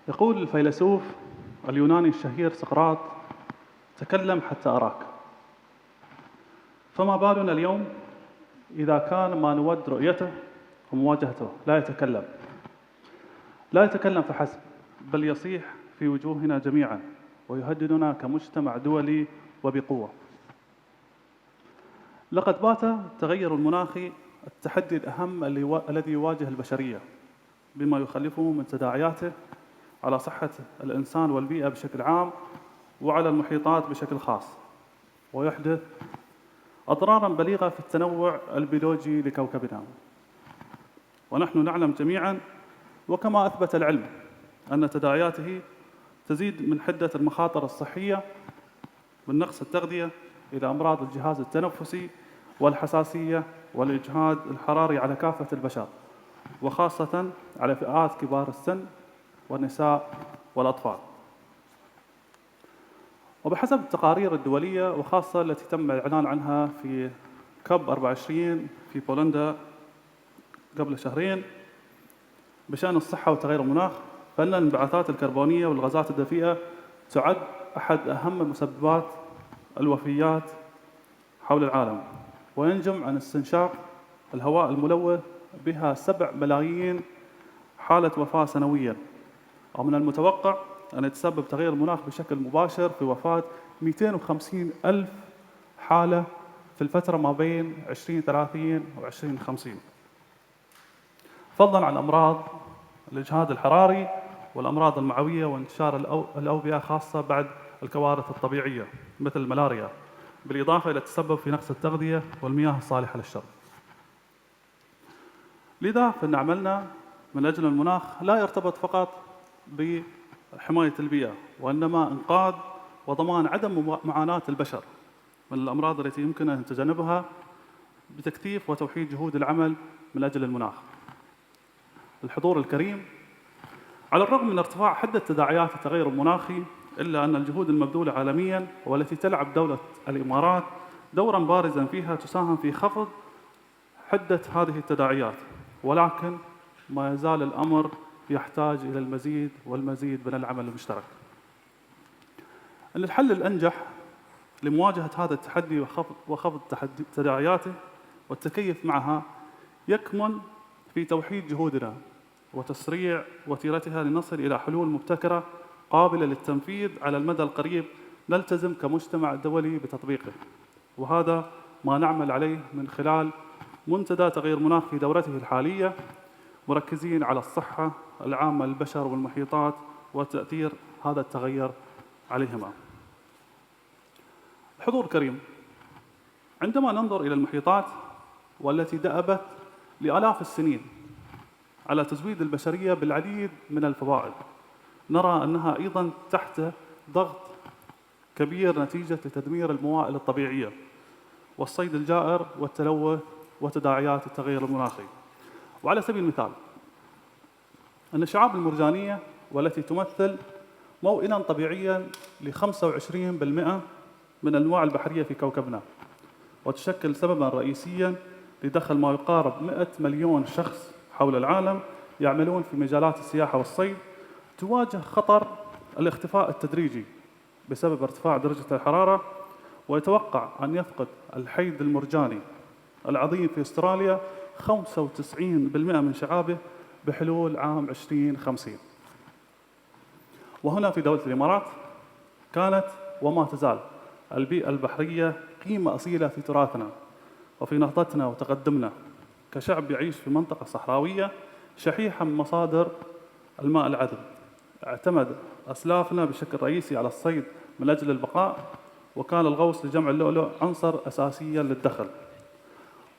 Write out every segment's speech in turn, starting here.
يقول الفيلسوف اليوناني الشهير سقراط: تكلم حتى أراك. فما بالنا اليوم إذا كان ما نود رؤيته ومواجهته لا يتكلم فحسب، بل يصيح في وجوهنا جميعا ويهددنا كمجتمع دولي وبقوة. لقد بات التغير المناخي التحدي الأهم الذي يواجه البشرية، بما يخلفه من تداعياته على صحة الإنسان والبيئة بشكل عام وعلى المحيطات بشكل خاص، ويحدث أضراراً بليغة في التنوع البيولوجي لكوكبنا. ونحن نعلم جميعاً، وكما أثبت العلم، أن تداعياته تزيد من حدة المخاطر الصحية، من نقص التغذية إلى أمراض الجهاز التنفسي والحساسية والإجهاد الحراري على كافة البشر، وخاصة على فئات كبار السن والنساء والأطفال. وبحسب التقارير الدولية، وخاصة التي تم الإعلان عنها في كاب 24 في بولندا قبل شهرين بشأن الصحة وتغير المناخ، فإن الانبعاثات الكربونية والغازات الدفيئة تعد أحد أهم مسببات الوفيات حول العالم، وينجم عن استنشاق الهواء الملوث بها 7 ملايين حالة وفاة سنوياً. ومن المتوقع أن يتسبب تغير المناخ بشكل مباشر في وفاة 250 ألف حالة في الفترة ما بين 2030 و 2050، فضلاً عن أمراض الإجهاد الحراري والأمراض المعوية وانتشار الأوبئة، خاصة بعد الكوارث الطبيعية مثل الملاريا، بالإضافة إلى التسبب في نقص التغذية والمياه الصالحة للشرب. لذا فإن عملنا من أجل المناخ لا يرتبط فقط بحماية البيئة، وإنما إنقاذ وضمان عدم معاناة البشر من الأمراض التي يمكن أن تجنبها بتكثيف وتوحيد جهود العمل من أجل المناخ. الحضور الكريم، على الرغم من ارتفاع حدة تداعيات التغير المناخي، إلا أن الجهود المبذولة عالمياً والتي تلعب دولة الإمارات دوراً بارزاً فيها تساهم في خفض حدة هذه التداعيات، ولكن ما يزال الأمر يحتاج إلى المزيد والمزيد من العمل المشترك. أن الحل الأنجح لمواجهة هذا التحدي وخفض تداعياته والتكيف معها يكمن في توحيد جهودنا وتسريع وتيرتها لنصل إلى حلول مبتكرة قابلة للتنفيذ على المدى القريب نلتزم كمجتمع دولي بتطبيقه. وهذا ما نعمل عليه من خلال منتدى تغير المناخ في دورته الحالية، مركزين على الصحة العامة للبشر والمحيطات وتأثير هذا التغير عليهما. الحضور الكريم، عندما ننظر إلى المحيطات والتي دأبت لآلاف السنين على تزويد البشرية بالعديد من الفوائد، نرى أنها أيضاً تحت ضغط كبير نتيجة لتدمير الموائل الطبيعية والصيد الجائر والتلوث وتداعيات التغير المناخي. وعلى سبيل المثال، أن الشعاب المرجانية والتي تمثل موئلاً طبيعياً ل25% من الأنواع البحرية في كوكبنا، وتشكل سبباً رئيسياً لدخل ما يقارب 100 مليون شخص حول العالم يعملون في مجالات السياحة والصيد، تواجه خطر الاختفاء التدريجي بسبب ارتفاع درجة الحرارة، ويتوقع أن يفقد الحيد المرجاني العظيم في أستراليا 95% من شعابه بحلول عام 2050. وهنا في دولة الإمارات كانت وما تزال البيئة البحرية قيمة أصيلة في تراثنا وفي نهضتنا وتقدمنا كشعب يعيش في منطقة صحراوية شحيحة من مصادر الماء العذب. اعتمد أسلافنا بشكل رئيسي على الصيد من أجل البقاء، وكان الغوص لجمع اللؤلؤ عنصر أساسيا للدخل.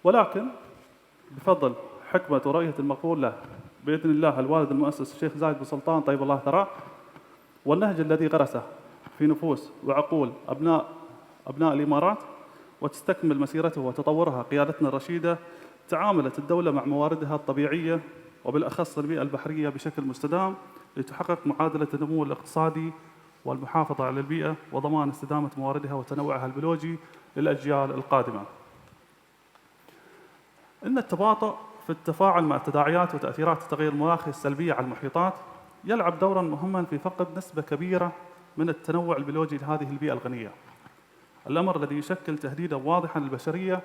ولكن بفضل حكمة ورؤية المغفور له بإذن الله الوالد المؤسس الشيخ زايد بن سلطان طيب الله ثراه، والنهج الذي غرسه في نفوس وعقول أبناء الإمارات، وتستكمل مسيرته وتطورها قيادتنا الرشيدة، تعاملت الدولة مع مواردها الطبيعية وبالأخص البيئة البحرية بشكل مستدام لتحقق معادلة النمو الاقتصادي والمحافظة على البيئة وضمان استدامة مواردها وتنوعها البيولوجي للأجيال القادمة. إن التباطؤ في التفاعل مع تداعيات وتأثيرات التغير المناخي السلبية على المحيطات يلعب دورا مهما في فقد نسبة كبيرة من التنوع البيولوجي لهذه البيئة الغنية، الأمر الذي يشكل تهديدا واضحا للبشرية،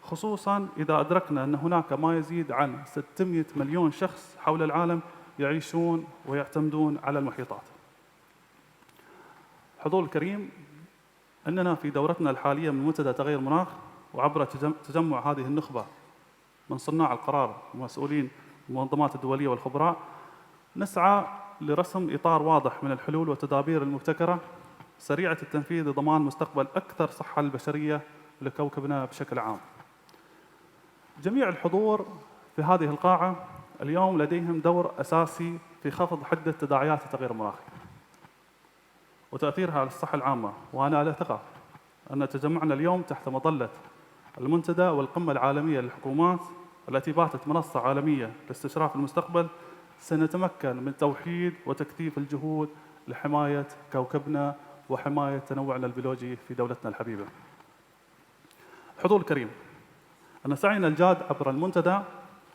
خصوصا إذا أدركنا أن هناك ما يزيد عن 600 مليون شخص حول العالم يعيشون ويعتمدون على المحيطات. حضور الكريم، أننا في دورتنا الحالية من منتدى تغير المناخ وعبر تجمع هذه النخبة من صناع القرار ومسؤولين المنظمات الدولية والخبراء، نسعى لرسم إطار واضح من الحلول والتدابير المبتكرة سريعة التنفيذ لضمان مستقبل أكثر صحة للبشرية ولكوكبنا بشكل عام. جميع الحضور في هذه القاعة اليوم لديهم دور أساسي في خفض حدة تداعيات التغير المناخي وتأثيرها على الصحة العامة، وأنا على ثقة أن تجمعنا اليوم تحت مظلة المنتدى والقمة العالمية للحكومات التي باتت منصة عالمية لاستشراف المستقبل سنتمكن من توحيد وتكثيف الجهود لحماية كوكبنا وحماية تنوعنا البيولوجي في دولتنا الحبيبة. الحضور الكريم، أن سعينا الجاد عبر المنتدى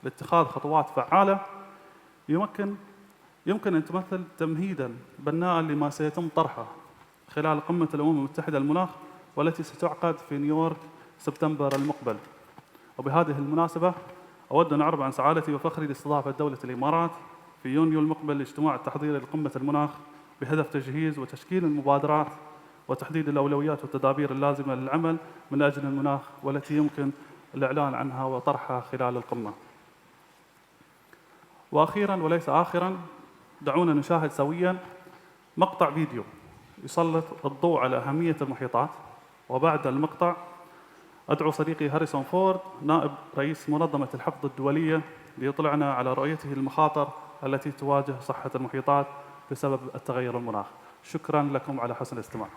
لاتخاذ خطوات فعالة يمكن أن تمثل تمهيداً بناءً لما سيتم طرحه خلال قمة الأمم المتحدة للمناخ والتي ستعقد في نيويورك سبتمبر المقبل. وبهذه المناسبة أود أن أعرب عن سعادتي وفخري لاستضافة دولة الإمارات في يونيو المقبل لاجتماع التحضيري لقمة المناخ بهدف تجهيز وتشكيل المبادرات وتحديد الأولويات والتدابير اللازمة للعمل من أجل المناخ والتي يمكن الإعلان عنها وطرحها خلال القمة. وأخيراً وليس آخراً، دعونا نشاهد سوياً مقطع فيديو يسلط الضوء على أهمية المحيطات. وبعد المقطع أدعو صديقي وهاريسون فورد نائب رئيس منظمة الحفظ الدولية ليطلعنا على رؤيته المخاطر التي تواجه صحة المحيطات بسبب التغير المناخ. شكراً لكم على حسن الاستماع.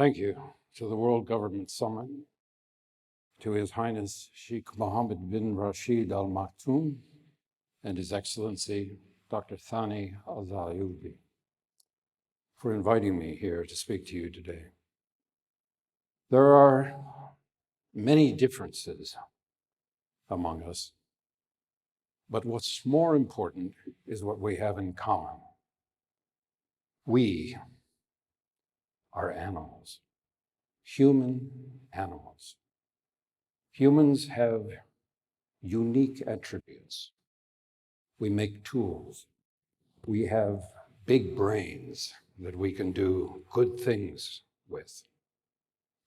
Thank you to the World Government Summit, to His Highness Sheikh Mohammed bin Rashid Al Maktoum, and His Excellency Dr. Thani AlZeyoudi for inviting me here to speak to you today. There are many differences among us, but what's more important is what we have in common. We are animals, human animals. Humans have unique attributes. We make tools. We have big brains that we can do good things with.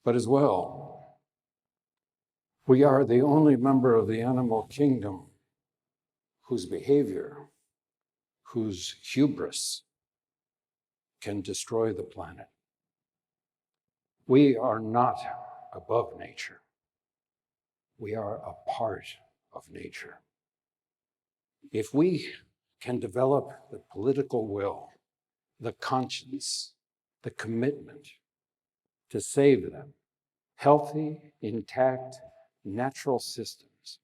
But as well, we are the only member of the animal kingdom whose behavior, whose hubris can destroy the planet. We are not above nature. We are a part of nature. If we can develop the political will, the conscience, the commitment to save them, healthy, intact, natural systems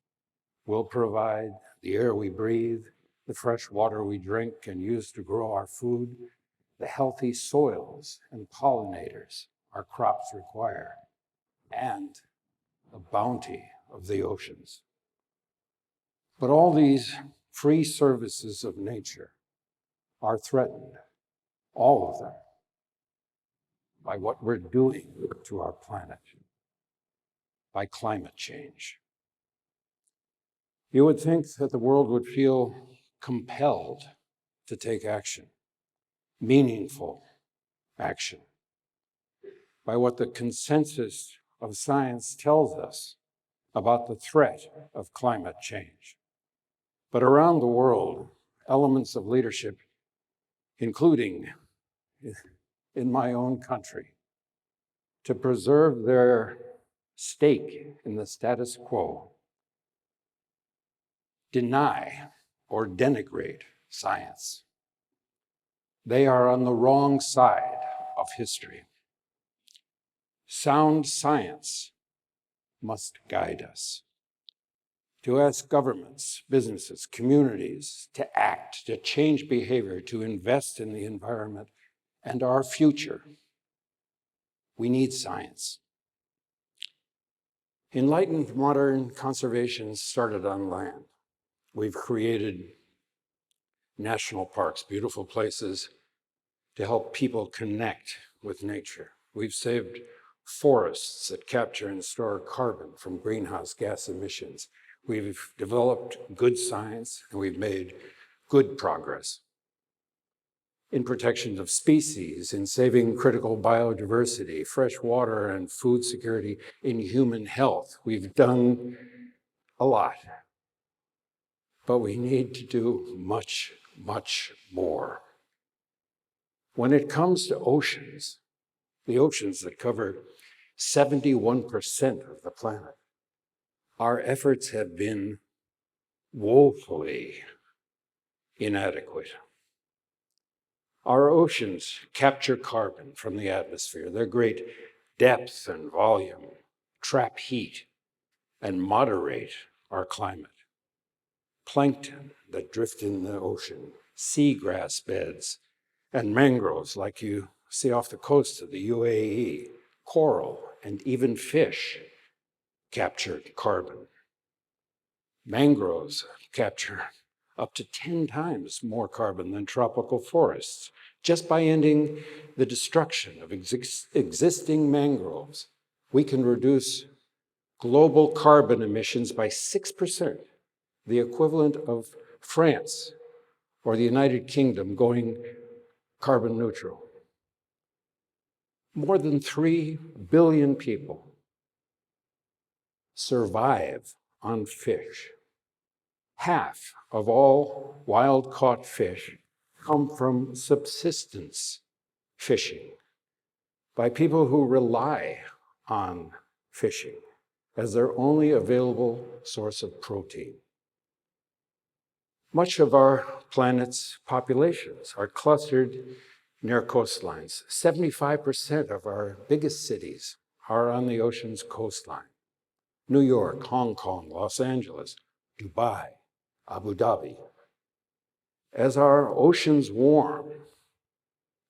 will provide the air we breathe, the fresh water we drink and use to grow our food, the healthy soils and pollinators our crops require, and the bounty of the oceans. But all these free services of nature are threatened, all of them, by what we're doing to our planet, by climate change. You would think that the world would feel compelled to take action, meaningful action, by what the consensus of science tells us about the threat of climate change. But around the world, elements of leadership, including in my own country, to preserve their stake in the status quo, deny or denigrate science. They are on the wrong side of history. Sound science must guide us. To ask governments, businesses, communities to act, to change behavior, to invest in the environment and our future. We need science. Enlightened modern conservation started on land. We've created national parks, beautiful places to help people connect with nature. We've saved forests that capture and store carbon from greenhouse gas emissions. We've developed good science, and we've made good progress in protection of species, in saving critical biodiversity, fresh water and food security, in human health. We've done a lot, but we need to do much, much more. When it comes to oceans, the oceans that cover 71% of the planet, our efforts have been woefully inadequate. Our oceans capture carbon from the atmosphere. Their great depth and volume trap heat and moderate our climate. Plankton that drift in the ocean, seagrass beds, and mangroves like you see off the coast of the UAE, coral, and even fish capture carbon. Mangroves capture up to 10 times more carbon than tropical forests. Just by ending the destruction of existing mangroves, we can reduce global carbon emissions by 6%, the equivalent of France or the United Kingdom going carbon neutral. More than 3 billion people survive on fish. Half of all wild-caught fish come from subsistence fishing by people who rely on fishing as their only available source of protein. Much of our planet's populations are clustered near coastlines. 75% of our biggest cities are on the ocean's coastline. New York, Hong Kong, Los Angeles, Dubai, Abu Dhabi. As our oceans warm,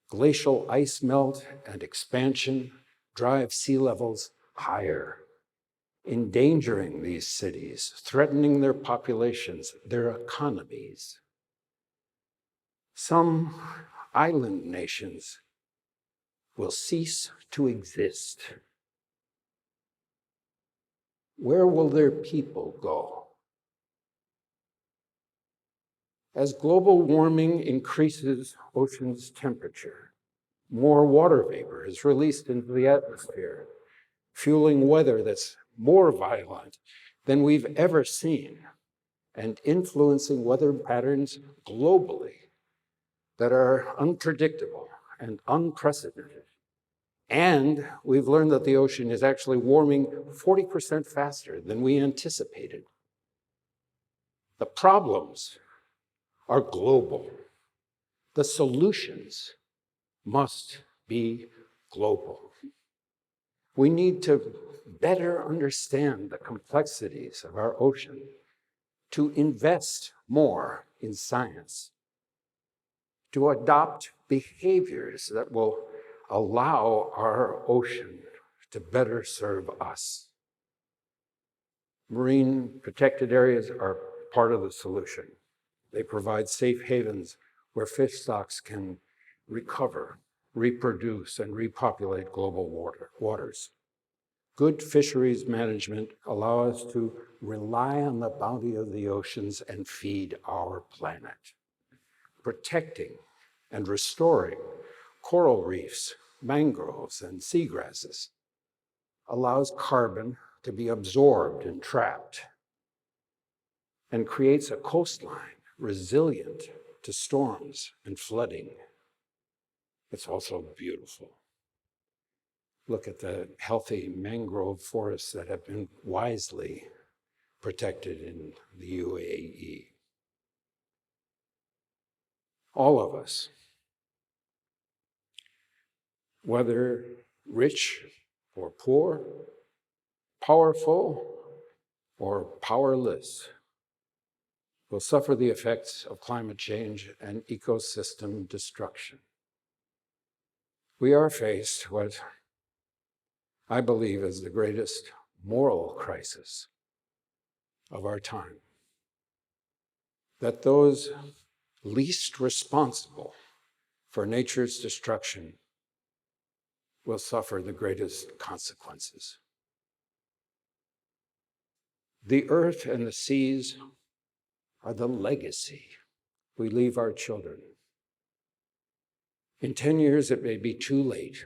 glacial ice melt and expansion drive sea levels higher, endangering these cities, threatening their populations, their economies. Some island nations will cease to exist. Where will their people go? As global warming increases ocean's temperature, more water vapor is released into the atmosphere, fueling weather that's more violent than we've ever seen and influencing weather patterns globally that are unpredictable and unprecedented. And we've learned that the ocean is actually warming 40% faster than we anticipated. The problems are global. The solutions must be global. We need to better understand the complexities of our ocean, to invest more in science, to adopt behaviors that will allow our ocean to better serve us. Marine protected areas are part of the solution. They provide safe havens where fish stocks can recover, reproduce, and repopulate global waters. Good fisheries management allow us to rely on the bounty of the oceans and feed our planet. Protecting and restoring coral reefs, mangroves, and seagrasses allows carbon to be absorbed and trapped and creates a coastline resilient to storms and flooding. It's also beautiful. Look at the healthy mangrove forests that have been wisely protected in the UAE. All of us, whether rich or poor, powerful or powerless, will suffer the effects of climate change and ecosystem destruction. We are faced with what I believe is the greatest moral crisis of our time. That those least responsible for nature's destruction will suffer the greatest consequences. The earth and the seas are the legacy we leave our children. In 10 years, it may be too late.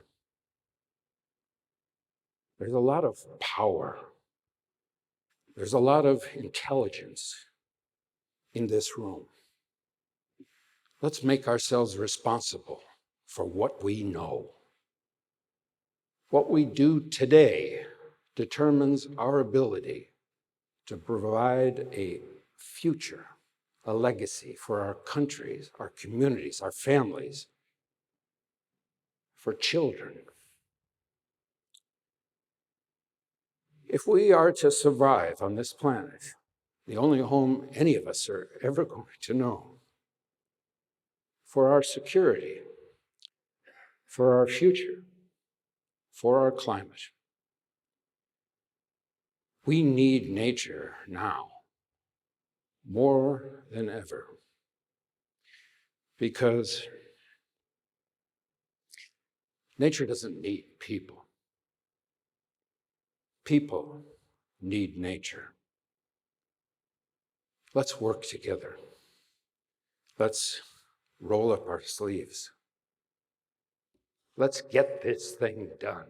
There's a lot of power. There's a lot of intelligence in this room. Let's make ourselves responsible for what we know. What we do today determines our ability to provide a future, a legacy for our countries, our communities, our families, for children. If we are to survive on this planet, the only home any of us are ever going to know, for our security, for our future, for our climate, we need nature now, more than ever, because nature doesn't need people. People need nature. Let's work together. Let's roll up our sleeves. Let's get this thing done.